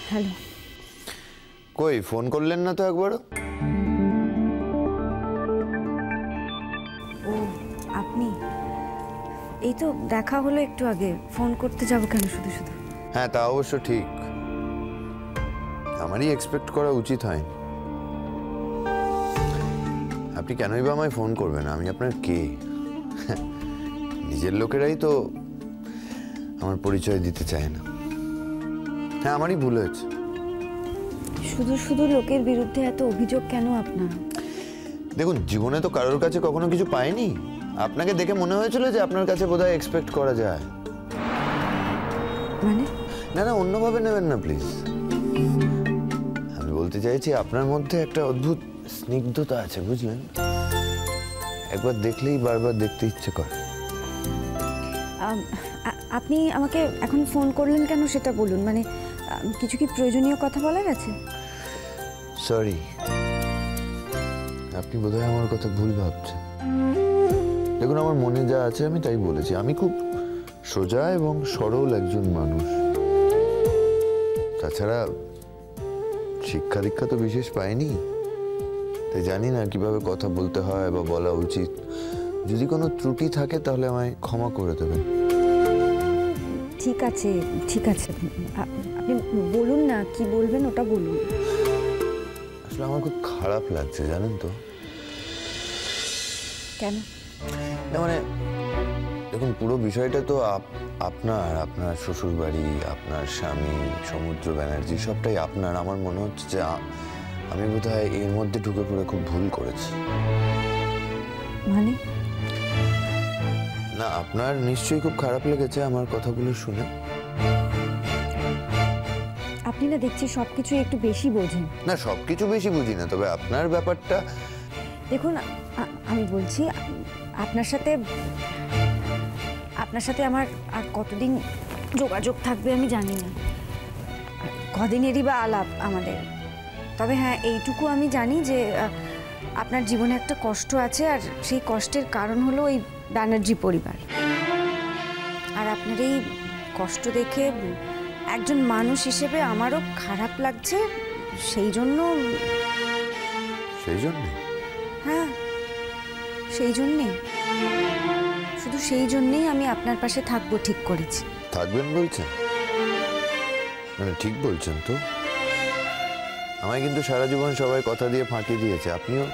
Hello. কই phone করলেন না তো একবারও? ও আপনি, এই তো দেখা হলো একটু আগে, ফোন করতে যাব কেন শুধু শুধু? হ্যাঁ তা অবশ্য ঠিক, আমারই এক্সপেক্ট করা উচিত হয়নি। আপনি কেনই বা আমায় ফোন করবেন? আমি আপনার কে? নিজের লোকেরাই তো আমার পরিচয় দিতে চায় না। হ্যাঁ আমারই ভুল হয়েছে। শুধু শুধু লোকের বিরুদ্ধে এত অভিযোগ কেন আপনার? দেখুন, জীবনে তো কারোর কাছে কখনো কিছু পাইনি। আপনাকে দেখে মনে হয়েছিল যে আপনার কাছে বোধহয় এক্সপেক্ট করা যায়। মানে? না না, অন্যভাবে নেবেন না প্লিজ। আমি বলতে চাইছি আপনার মধ্যে একটা অদ্ভুত স্নিগ্ধতা আছে, বুঝলেন? একবার দেখলেই বারবার দেখতে ইচ্ছে করে। আপনি আমাকে এখন ফোন করলেন কেন সেটা বলুন। মানে কিছু কি প্রয়োজনীয় কথা বলার আছে? সরি, আপনি বোধহয় আমার কথা ভুল ভাবছেন। দেখুন, আমার মনে যা আছে আমি তাই বলেছি। আমি খুব সোজা এবং সরল একজন মানুষ। তাছাড়া শিক্ষা দীক্ষা তো বিশেষ পাইনি, তাই জানি না কিভাবে কথা বলতে হয় বা বলা উচিত। যদি কোনো ত্রুটি থাকে তাহলে আমায় ক্ষমা করে দেবেন। ঠিক আছে ঠিক আছে, আপনি বলুন না, কি বলবেন ওটা বলুন। আসলে আমার খুব খারাপ লাগছে, জানেন তো? কেন? না মানে দেখুন, পুরো বিষয়টা তো আপনার শ্বশুর বাড়ি, আপনার স্বামী সমুদ্র ব্যানার্জি, সবটাই আপনার। আমার মনে হচ্ছে যে আমি বোধহয় এর মধ্যে ঢুকে পড়ে খুব ভুল করেছি। মানে? না, আপনার নিশ্চয়ই খুব খারাপ লেগেছে আমার কথাগুলো শুনে। আপনি না দেখছি সবকিছু একটু বেশি বোঝেন। না, সবকিছু বেশি বুঝি না, তবে আপনার ব্যাপারটা দেখুন, আমি বলছি আপনার সাথে আমার আর কতদিন যোগাযোগ থাকবে আমি জানি না, কদিনেরই বা আলাপ আমাদের। তবে হ্যাঁ, এইটুকু আমি জানি যে আপনার জীবনে একটা কষ্ট আছে, আর সেই কষ্টের কারণ হলো ওই ব্যানার্জি পরিবার। আর আপনার এই কষ্ট দেখে একজন মানুষ হিসেবে আমারও খারাপ লাগছে। সেই জন্য হ্যাঁ, সেই জন্যে, শুধু সেই জন্যেই আমি আপনার পাশে থাকবো ঠিক করেছি। থাকবেন বলছেন? মানে ঠিক বলছেন তো? আমায় কিন্তু সারা জীবন সবাই কথা দিয়ে ফাঁকি দিয়েছে। আপনিও